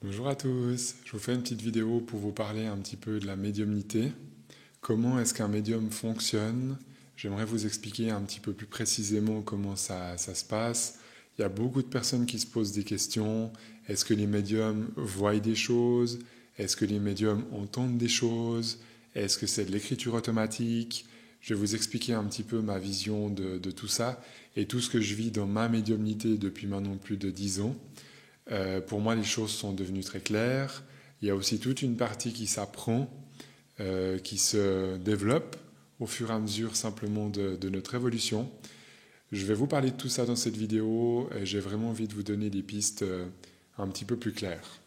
Bonjour à tous, je vous fais une petite vidéo pour vous parler un petit peu de la médiumnité. Comment est-ce qu'un médium fonctionne? J'aimerais vous expliquer un petit peu plus précisément comment ça se passe. Il y a beaucoup de personnes qui se posent des questions. Est-ce que les médiums voient des choses? Est-ce que les médiums entendent des choses? Est-ce que c'est de l'écriture automatique? Je vais vous expliquer un petit peu ma vision de tout ça et tout ce que je vis dans ma médiumnité depuis maintenant plus de 10 ans. Pour moi, les choses sont devenues très claires. Il y a aussi toute une partie qui s'apprend, qui se développe au fur et à mesure simplement de notre évolution. Je vais vous parler de tout ça dans cette vidéo et j'ai vraiment envie de vous donner des pistes un petit peu plus claires.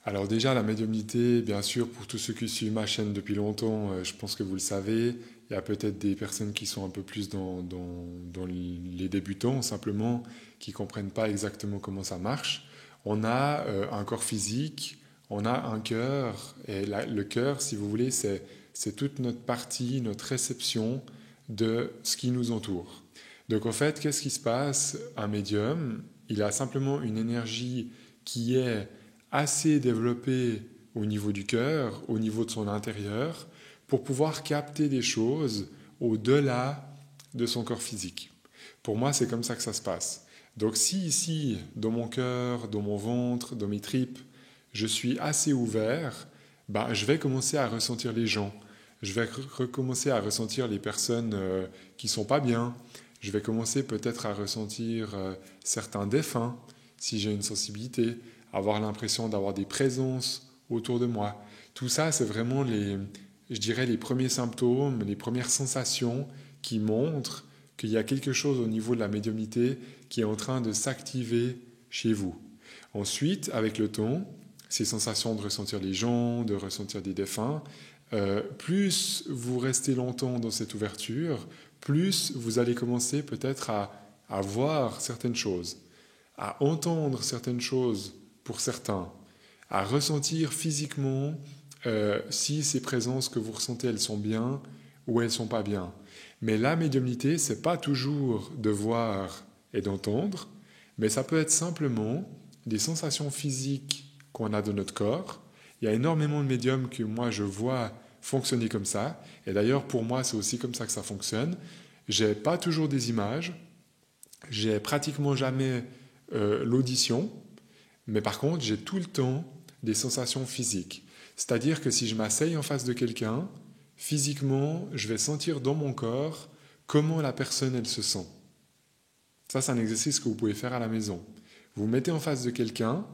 Alors déjà, la médiumnité, bien sûr, pour tous ceux qui suivent ma chaîne depuis longtemps, je pense que vous le savez. Il y a peut-être des personnes qui sont un peu plus dans les débutants, simplement, qui ne comprennent pas exactement comment ça marche. On a un corps physique, on a un cœur, et le cœur, si vous voulez, c'est toute notre partie, notre réception de ce qui nous entoure. Donc en fait, qu'est-ce qui se passe? Un médium, il a simplement une énergie qui est assez développé au niveau du cœur, au niveau de son intérieur, pour pouvoir capter des choses au-delà de son corps physique. Pour moi, c'est comme ça que ça se passe. Donc si ici, dans mon cœur, dans mon ventre, dans mes tripes, je suis assez ouvert, je vais commencer à ressentir les gens. Je vais recommencer à ressentir les personnes qui sont pas bien. Je vais commencer peut-être à ressentir certains défunts, si j'ai une sensibilité, avoir l'impression d'avoir des présences autour de moi. Tout ça, c'est vraiment je dirais, les premiers symptômes, les premières sensations qui montrent qu'il y a quelque chose au niveau de la médiumnité qui est en train de s'activer chez vous. Ensuite, avec le temps, ces sensations de ressentir les gens, de ressentir des défunts, plus vous restez longtemps dans cette ouverture, plus vous allez commencer peut-être à voir certaines choses, à entendre certaines choses pour certains, à ressentir physiquement si ces présences que vous ressentez, elles sont bien ou elles sont pas bien. Mais la médiumnité, c'est pas toujours de voir et d'entendre, mais ça peut être simplement des sensations physiques qu'on a de notre corps. Il y a énormément de médiums que moi je vois fonctionner comme ça, et d'ailleurs pour moi c'est aussi comme ça que ça fonctionne. J'ai pas toujours des images, j'ai pratiquement jamais l'audition, mais par contre, j'ai tout le temps des sensations physiques. C'est-à-dire que si je m'asseye en face de quelqu'un, physiquement, je vais sentir dans mon corps comment la personne, elle se sent. Ça, c'est un exercice que vous pouvez faire à la maison. Vous vous mettez en face de quelqu'un,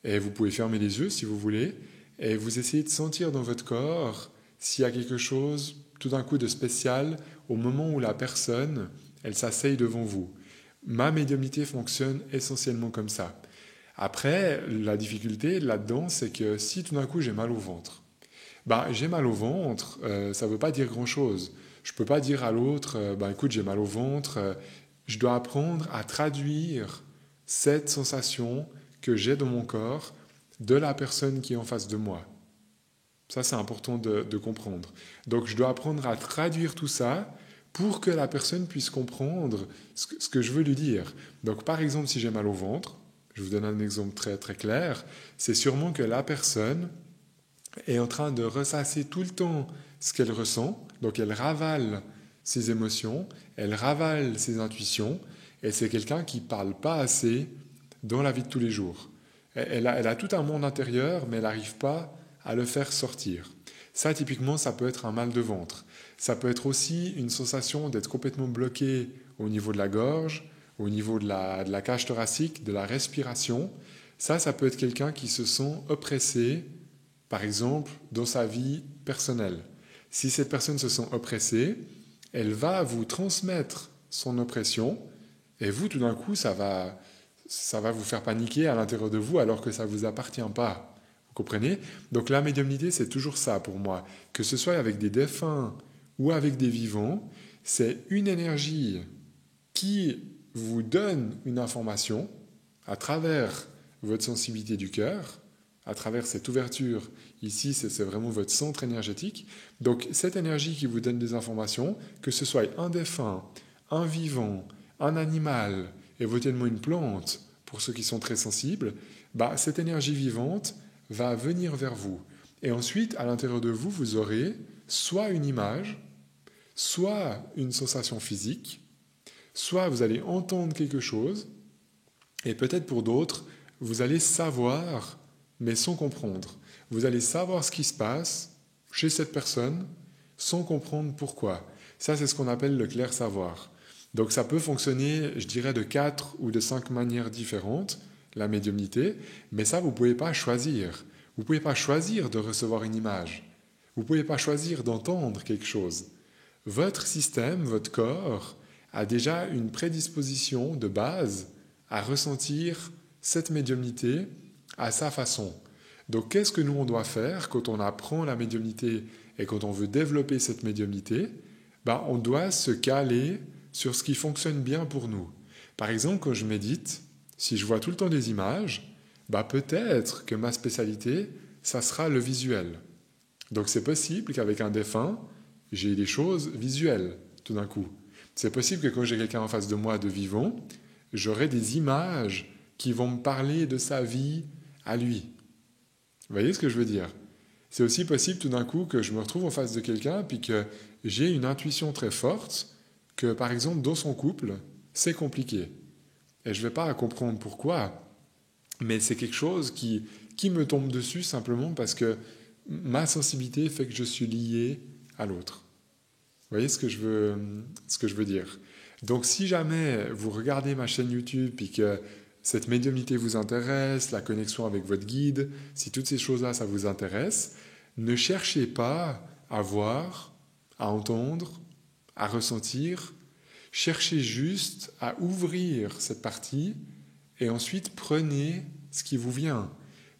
et vous pouvez fermer les yeux si vous voulez, et vous essayez de sentir dans votre corps s'il y a quelque chose tout d'un coup de spécial au moment où la personne, elle s'asseye devant vous. Ma médiumnité fonctionne essentiellement comme ça. Après, la difficulté là-dedans, c'est que si tout d'un coup j'ai mal au ventre, j'ai mal au ventre, ça ne veut pas dire grand-chose. Je ne peux pas dire à l'autre, écoute, j'ai mal au ventre. Je dois apprendre à traduire cette sensation que j'ai dans mon corps de la personne qui est en face de moi. Ça, c'est important de comprendre. Donc, je dois apprendre à traduire tout ça pour que la personne puisse comprendre ce que je veux lui dire. Donc, par exemple, si j'ai mal au ventre, je vous donne un exemple très, très clair, c'est sûrement que la personne est en train de ressasser tout le temps ce qu'elle ressent, donc elle ravale ses émotions, elle ravale ses intuitions, et c'est quelqu'un qui ne parle pas assez dans la vie de tous les jours. Elle a tout un monde intérieur, mais elle n'arrive pas à le faire sortir. Ça, typiquement, ça peut être un mal de ventre. Ça peut être aussi une sensation d'être complètement bloqué au niveau de la gorge, au niveau de la cage thoracique, de la respiration. Ça peut être quelqu'un qui se sent oppressé, par exemple, dans sa vie personnelle. Si cette personne se sent oppressée, elle va vous transmettre son oppression, et vous, tout d'un coup, ça va vous faire paniquer à l'intérieur de vous alors que ça ne vous appartient pas. Vous comprenez? Donc la médiumnité, c'est toujours ça pour moi. Que ce soit avec des défunts ou avec des vivants, c'est une énergie qui vous donne une information à travers votre sensibilité du cœur, à travers cette ouverture. Ici, c'est vraiment votre centre énergétique. Donc, cette énergie qui vous donne des informations, que ce soit un défunt, un vivant, un animal, éventuellement une plante, pour ceux qui sont très sensibles, cette énergie vivante va venir vers vous. Et ensuite, à l'intérieur de vous, vous aurez soit une image, soit une sensation physique, soit vous allez entendre quelque chose, et peut-être pour d'autres, vous allez savoir, mais sans comprendre. Vous allez savoir ce qui se passe chez cette personne sans comprendre pourquoi. Ça, c'est ce qu'on appelle le clair savoir. Donc ça peut fonctionner, je dirais, de 4 ou de 5 manières différentes, la médiumnité, mais ça, vous ne pouvez pas choisir. Vous ne pouvez pas choisir de recevoir une image. Vous ne pouvez pas choisir d'entendre quelque chose. Votre système, votre corps, a déjà une prédisposition de base à ressentir cette médiumnité à sa façon. Donc qu'est-ce que nous on doit faire quand on apprend la médiumnité et quand on veut développer cette médiumnité? On doit se caler sur ce qui fonctionne bien pour nous. Par exemple, quand je médite, si je vois tout le temps des images, peut-être que ma spécialité, ça sera le visuel. Donc c'est possible qu'avec un défunt, j'ai des choses visuelles tout d'un coup. C'est possible que quand j'ai quelqu'un en face de moi de vivant, j'aurai des images qui vont me parler de sa vie à lui. Vous voyez ce que je veux dire? C'est aussi possible tout d'un coup que je me retrouve en face de quelqu'un puis que j'ai une intuition très forte que, par exemple, dans son couple, c'est compliqué. Et je ne vais pas comprendre pourquoi, mais c'est quelque chose qui me tombe dessus simplement parce que ma sensibilité fait que je suis lié à l'autre. Vous voyez ce que je veux dire? Donc si jamais vous regardez ma chaîne YouTube et que cette médiumnité vous intéresse, la connexion avec votre guide, si toutes ces choses-là, ça vous intéresse, ne cherchez pas à voir, à entendre, à ressentir. Cherchez juste à ouvrir cette partie et ensuite prenez ce qui vous vient.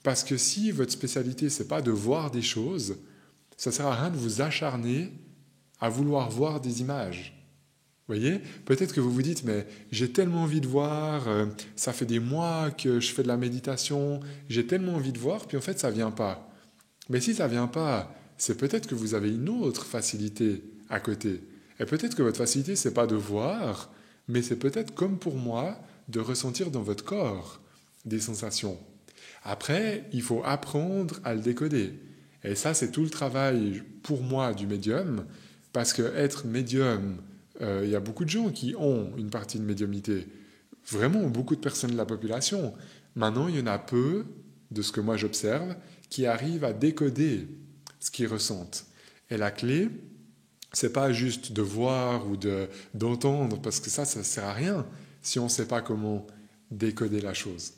Parce que si votre spécialité, ce n'est pas de voir des choses, ça ne sert à rien de vous acharner à vouloir voir des images. Vous voyez? Peut-être que vous vous dites, mais j'ai tellement envie de voir, ça fait des mois que je fais de la méditation, j'ai tellement envie de voir, puis en fait, ça ne vient pas. Mais si ça ne vient pas, c'est peut-être que vous avez une autre facilité à côté. Et peut-être que votre facilité, ce n'est pas de voir, mais c'est peut-être comme pour moi, de ressentir dans votre corps des sensations. Après, il faut apprendre à le décoder. Et ça, c'est tout le travail, pour moi, du médium, parce que être médium, il y a beaucoup de gens qui ont une partie de médiumnité. Vraiment, beaucoup de personnes de la population. Maintenant, il y en a peu, de ce que moi j'observe, qui arrivent à décoder ce qu'ils ressentent. Et la clé, c'est pas juste de voir ou d'entendre, parce que ça ne sert à rien si on ne sait pas comment décoder la chose.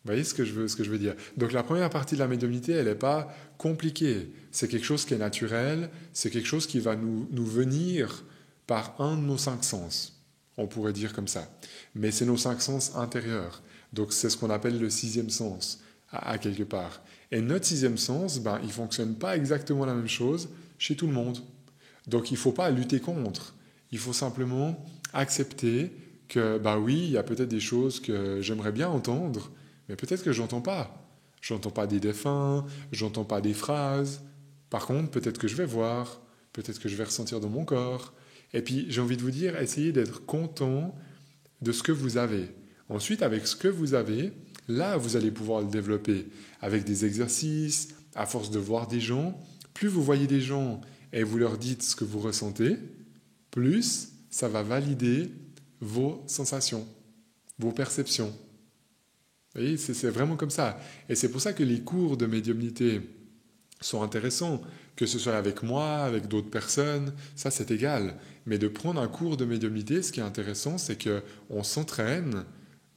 Vous voyez ce que je veux dire? Donc la première partie de la médiumnité, elle n'est pas compliquée. C'est quelque chose qui est naturel, c'est quelque chose qui va nous venir par un de nos 5 sens. On pourrait dire comme ça. Mais c'est nos 5 sens intérieurs. Donc c'est ce qu'on appelle le 6e sens, à quelque part. Et notre 6e sens, il ne fonctionne pas exactement la même chose chez tout le monde. Donc il ne faut pas lutter contre. Il faut simplement accepter que, oui, il y a peut-être des choses que j'aimerais bien entendre, mais peut-être que je n'entends pas. Je n'entends pas des défunts, je n'entends pas des phrases. Par contre, peut-être que je vais voir, peut-être que je vais ressentir dans mon corps. Et puis, j'ai envie de vous dire, essayez d'être content de ce que vous avez. Ensuite, avec ce que vous avez, là, vous allez pouvoir le développer avec des exercices, à force de voir des gens. Plus vous voyez des gens et vous leur dites ce que vous ressentez, plus ça va valider vos sensations, vos perceptions. Vous voyez, c'est vraiment comme ça. Et c'est pour ça que les cours de médiumnité sont intéressants, que ce soit avec moi, avec d'autres personnes, ça c'est égal. Mais de prendre un cours de médiumnité, ce qui est intéressant, c'est qu'on s'entraîne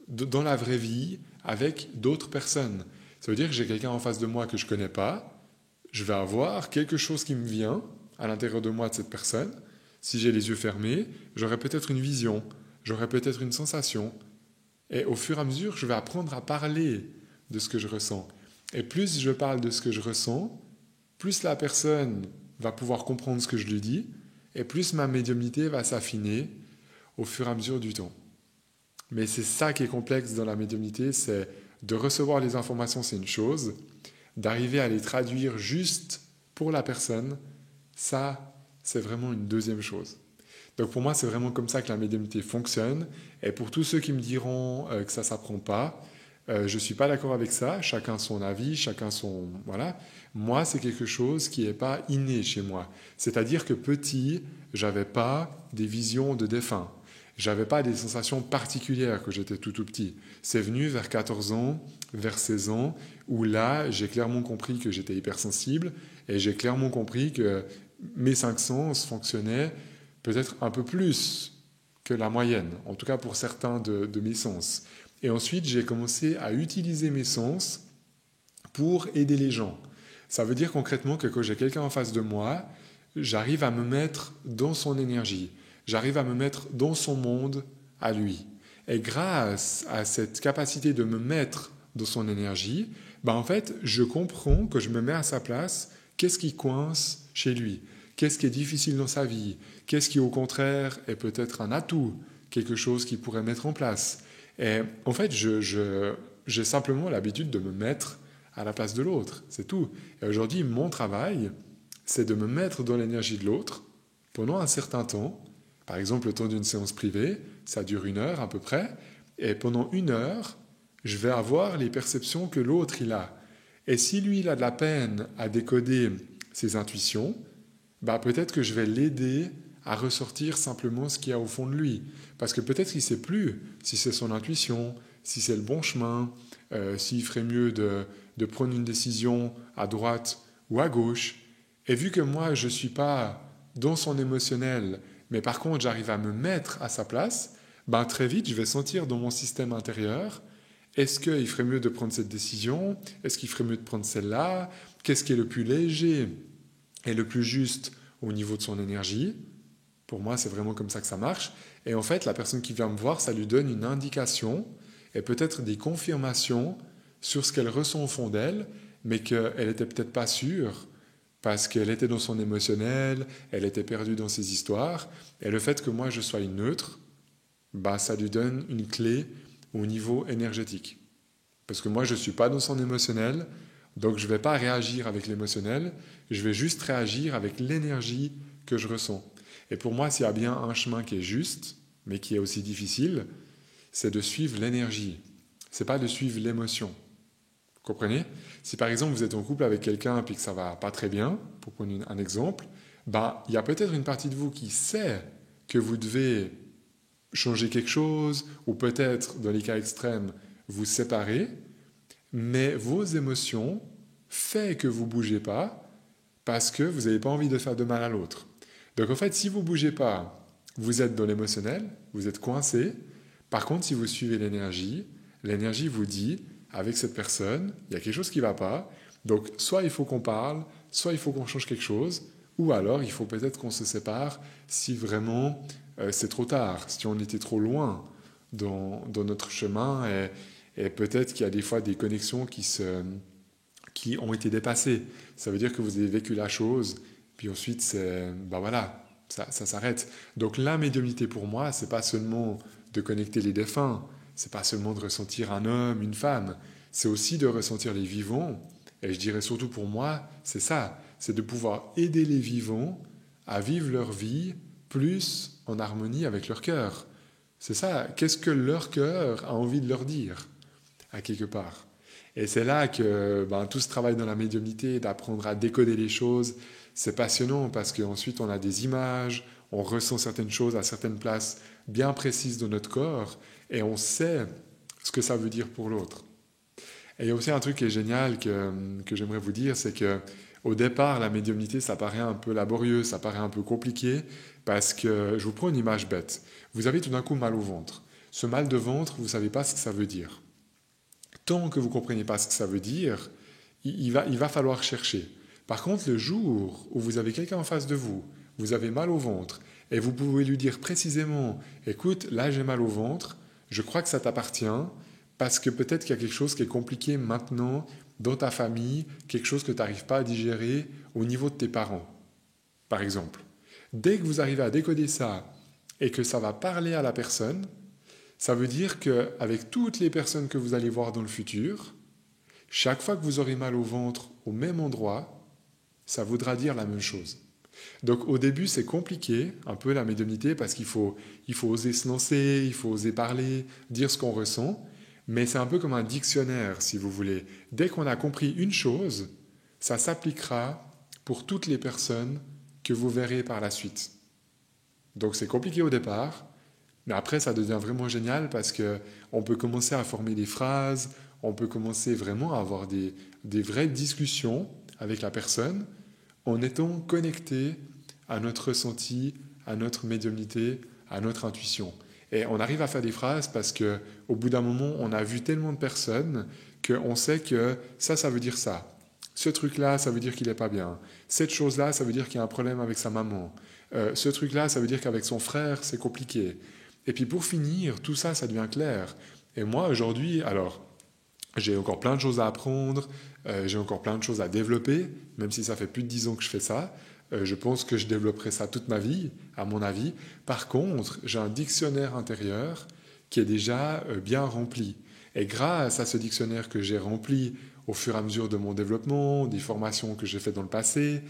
dans la vraie vie avec d'autres personnes. Ça veut dire que j'ai quelqu'un en face de moi que je ne connais pas, je vais avoir quelque chose qui me vient à l'intérieur de moi de cette personne. Si j'ai les yeux fermés, j'aurai peut-être une vision, j'aurai peut-être une sensation. Et au fur et à mesure, je vais apprendre à parler de ce que je ressens. Et plus je parle de ce que je ressens, plus la personne va pouvoir comprendre ce que je lui dis, et plus ma médiumnité va s'affiner au fur et à mesure du temps. Mais c'est ça qui est complexe dans la médiumnité, c'est De recevoir les informations, c'est une chose. D'arriver à les traduire juste pour la personne, ça, c'est vraiment une deuxième chose. Donc pour moi, c'est vraiment comme ça que la médiumnité fonctionne. Et pour tous ceux qui me diront que ça ne s'apprend pas, je ne suis pas d'accord avec ça. Chacun son avis, chacun son... Voilà. Moi, c'est quelque chose qui n'est pas inné chez moi. C'est-à-dire que petit, je n'avais pas des visions de défunts. Je n'avais pas des sensations particulières quand j'étais tout petit. C'est venu vers 14 ans, vers 16 ans, où là, j'ai clairement compris que j'étais hypersensible et j'ai clairement compris que mes 5 sens fonctionnaient peut-être un peu plus que la moyenne, en tout cas pour certains de mes sens. Et ensuite, j'ai commencé à utiliser mes sens pour aider les gens. Ça veut dire concrètement que quand j'ai quelqu'un en face de moi, j'arrive à me mettre dans son énergie, j'arrive à me mettre dans son monde à lui. Et grâce à cette capacité de me mettre dans son énergie, en fait, je comprends que je me mets à sa place, qu'est-ce qui coince chez lui, qu'est-ce qui est difficile dans sa vie, qu'est-ce qui au contraire est peut-être un atout, quelque chose qu'il pourrait mettre en place. Et en fait, j'ai simplement l'habitude de me mettre à la place de l'autre, c'est tout. Et aujourd'hui, mon travail, c'est de me mettre dans l'énergie de l'autre pendant un certain temps. Par exemple, le temps d'une séance privée, ça dure 1 heure à peu près, et pendant 1 heure, je vais avoir les perceptions que l'autre il a. Et si lui, il a de la peine à décoder ses intuitions, peut-être que je vais l'aider à ressortir simplement ce qu'il y a au fond de lui. Parce que peut-être qu'il ne sait plus si c'est son intuition, si c'est le bon chemin, s'il ferait mieux de prendre une décision à droite ou à gauche. Et vu que moi, je ne suis pas dans son émotionnel, mais par contre, j'arrive à me mettre à sa place, très vite, je vais sentir dans mon système intérieur, est-ce qu'il ferait mieux de prendre cette décision? Est-ce qu'il ferait mieux de prendre celle-là? Qu'est-ce qui est le plus léger et le plus juste au niveau de son énergie? Pour moi, c'est vraiment comme ça que ça marche. Et en fait, la personne qui vient me voir, ça lui donne une indication et peut-être des confirmations sur ce qu'elle ressent au fond d'elle, mais qu'elle n'était peut-être pas sûre parce qu'elle était dans son émotionnel, elle était perdue dans ses histoires. Et le fait que moi, je sois neutre, ça lui donne une clé au niveau énergétique. Parce que moi, je ne suis pas dans son émotionnel, donc je ne vais pas réagir avec l'émotionnel, je vais juste réagir avec l'énergie que je ressens. Et pour moi, s'il y a bien un chemin qui est juste, mais qui est aussi difficile, c'est de suivre l'énergie. Ce n'est pas de suivre l'émotion. Vous comprenez? Si par exemple vous êtes en couple avec quelqu'un et que ça ne va pas très bien, pour prendre un exemple, il y a peut-être une partie de vous qui sait que vous devez changer quelque chose, ou peut-être, dans les cas extrêmes, vous séparer, mais vos émotions font que vous ne bougez pas parce que vous n'avez pas envie de faire de mal à l'autre. Donc en fait, si vous ne bougez pas, vous êtes dans l'émotionnel, vous êtes coincé. Par contre, si vous suivez l'énergie vous dit, avec cette personne, il y a quelque chose qui ne va pas. Donc soit il faut qu'on parle, soit il faut qu'on change quelque chose, ou alors il faut peut-être qu'on se sépare si vraiment c'est trop tard, si on était trop loin dans notre chemin et peut-être qu'il y a des fois des connexions qui ont été dépassées. Ça veut dire que vous avez vécu la chose, puis ensuite, ça s'arrête. Donc la médiumnité pour moi, c'est pas seulement de connecter les défunts, c'est pas seulement de ressentir un homme, une femme, c'est aussi de ressentir les vivants. Et je dirais surtout pour moi, c'est ça, c'est de pouvoir aider les vivants à vivre leur vie plus en harmonie avec leur cœur. C'est ça, qu'est-ce que leur cœur a envie de leur dire, à quelque part. Et c'est là que tout ce travail dans la médiumnité, d'apprendre à décoder les choses, c'est passionnant parce qu'ensuite on a des images, on ressent certaines choses à certaines places bien précises de notre corps et on sait ce que ça veut dire pour l'autre. Et il y a aussi un truc qui est génial que j'aimerais vous dire, c'est qu'au départ, la médiumnité, ça paraît un peu laborieux, ça paraît un peu compliqué parce que, je vous prends une image bête, vous avez tout d'un coup mal au ventre. Ce mal de ventre, vous ne savez pas ce que ça veut dire. Tant que vous ne comprenez pas ce que ça veut dire, il va falloir chercher. Par contre, le jour où vous avez quelqu'un en face de vous, vous avez mal au ventre, et vous pouvez lui dire précisément, écoute, là j'ai mal au ventre, je crois que ça t'appartient, parce que peut-être qu'il y a quelque chose qui est compliqué maintenant dans ta famille, quelque chose que tu n'arrives pas à digérer au niveau de tes parents, par exemple. Dès que vous arrivez à décoder ça, et que ça va parler à la personne, Ça veut dire qu'avec toutes les personnes que vous allez voir dans le futur, chaque fois que vous aurez mal au ventre au même endroit, ça voudra dire la même chose. Donc au début, c'est compliqué, un peu la médiumnité, parce qu'il faut oser se lancer, il faut oser parler, dire ce qu'on ressent, mais c'est un peu comme un dictionnaire, si vous voulez. Dès qu'on a compris une chose, ça s'appliquera pour toutes les personnes que vous verrez par la suite. Donc c'est compliqué au départ, mais après ça devient vraiment génial parce qu'on peut commencer à former des phrases, on peut commencer vraiment à avoir des vraies discussions avec la personne en étant connecté à notre ressenti, à notre médiumnité, à notre intuition. Et on arrive à faire des phrases parce qu'au bout d'un moment, on a vu tellement de personnes qu'on sait que ça veut dire ça. Ce truc-là, ça veut dire qu'il n'est pas bien. Cette chose-là, ça veut dire qu'il y a un problème avec sa maman. Ce truc-là, ça veut dire qu'avec son frère, c'est compliqué. Et puis pour finir, tout ça, ça devient clair. Et moi, aujourd'hui, alors, j'ai encore plein de choses à apprendre, j'ai encore plein de choses à développer, même si ça fait plus de 10 ans que je fais ça. Je pense que je développerai ça toute ma vie, à mon avis. Par contre, j'ai un dictionnaire intérieur qui est déjà bien rempli. Et grâce à ce dictionnaire que j'ai rempli au fur et à mesure de mon développement, des formations que j'ai faites dans le passé,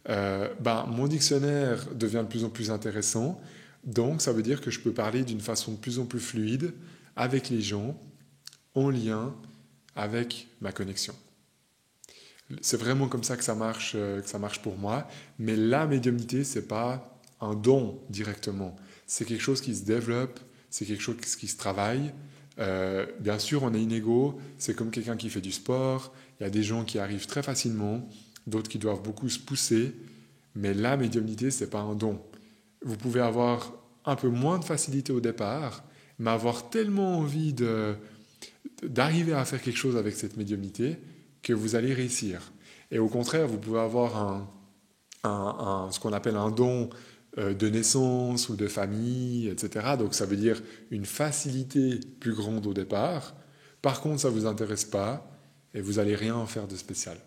mon dictionnaire devient de plus en plus intéressant. Donc, ça veut dire que je peux parler d'une façon de plus en plus fluide avec les gens, en lien avec ma connexion. C'est vraiment comme ça que ça marche pour moi. Mais la médiumnité, c'est pas un don directement. C'est quelque chose qui se développe, c'est quelque chose qui se travaille. Bien sûr, on est inégaux. C'est comme quelqu'un qui fait du sport. Il y a des gens qui arrivent très facilement, d'autres qui doivent beaucoup se pousser. Mais la médiumnité, c'est pas un don. Vous pouvez avoir un peu moins de facilité au départ, mais avoir tellement envie d'arriver à faire quelque chose avec cette médiumnité que vous allez réussir. Et au contraire, vous pouvez avoir ce qu'on appelle un don de naissance ou de famille, etc. Donc ça veut dire une facilité plus grande au départ. Par contre, ça ne vous intéresse pas et vous n'allez rien en faire de spécial.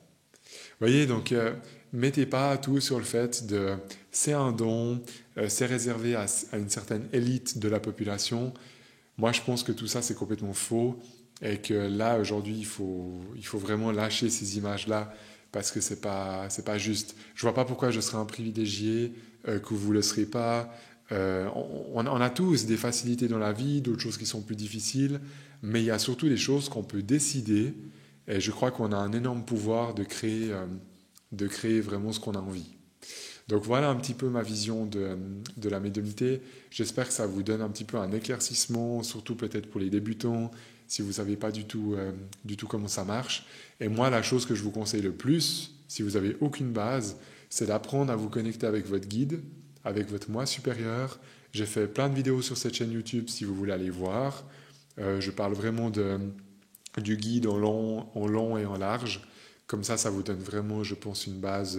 Vous voyez, donc mettez pas tout sur le fait de c'est un don, c'est réservé à une certaine élite de la population. Moi, je pense que tout ça, c'est complètement faux et que là, aujourd'hui, il faut vraiment lâcher ces images-là parce que c'est pas juste. Je vois pas pourquoi je serais un privilégié, que vous ne le serez pas. On a tous des facilités dans la vie, d'autres choses qui sont plus difficiles, mais il y a surtout des choses qu'on peut décider et je crois qu'on a un énorme pouvoir de créer vraiment ce qu'on a envie. Donc voilà un petit peu ma vision de la médiumnité. J'espère que ça vous donne un petit peu un éclaircissement, surtout peut-être pour les débutants, si vous ne savez pas du tout comment ça marche. Et moi, la chose que je vous conseille le plus, si vous n'avez aucune base, c'est d'apprendre à vous connecter avec votre guide, avec votre moi supérieur. J'ai fait plein de vidéos sur cette chaîne YouTube si vous voulez aller voir. Je parle vraiment du guide en long et en large. Comme ça vous donne vraiment, je pense, une base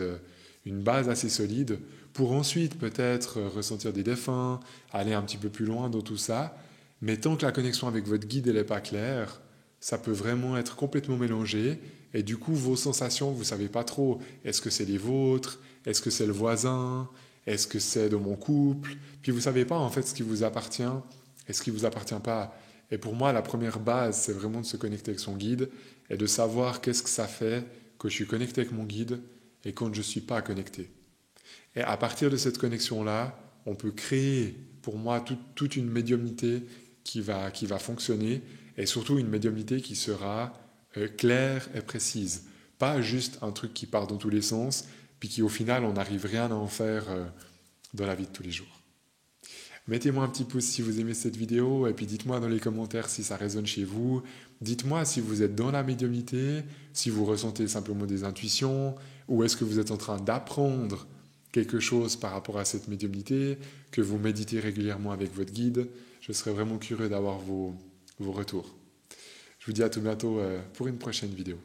assez solide pour ensuite peut-être ressentir des défunts, aller un petit peu plus loin dans tout ça. Mais tant que la connexion avec votre guide n'est pas claire, ça peut vraiment être complètement mélangé. Et du coup, vos sensations, vous ne savez pas trop. Est-ce que c'est les vôtres? Est-ce que c'est le voisin? Est-ce que c'est de mon couple? Puis vous ne savez pas en fait ce qui vous appartient et ce qui ne vous appartient pas. Et pour moi, la première base, c'est vraiment de se connecter avec son guide et de savoir qu'est-ce que ça fait que je suis connecté avec mon guide et quand je ne suis pas connecté. Et à partir de cette connexion-là, on peut créer, pour moi, toute une médiumnité qui va fonctionner et surtout une médiumnité qui sera claire et précise. Pas juste un truc qui part dans tous les sens, puis qui au final, on n'arrive rien à en faire dans la vie de tous les jours. Mettez-moi un petit pouce si vous aimez cette vidéo et puis dites-moi dans les commentaires si ça résonne chez vous. Dites-moi si vous êtes dans la médiumnité, si vous ressentez simplement des intuitions ou est-ce que vous êtes en train d'apprendre quelque chose par rapport à cette médiumnité, que vous méditez régulièrement avec votre guide. Je serais vraiment curieux d'avoir vos retours. Je vous dis à tout bientôt pour une prochaine vidéo.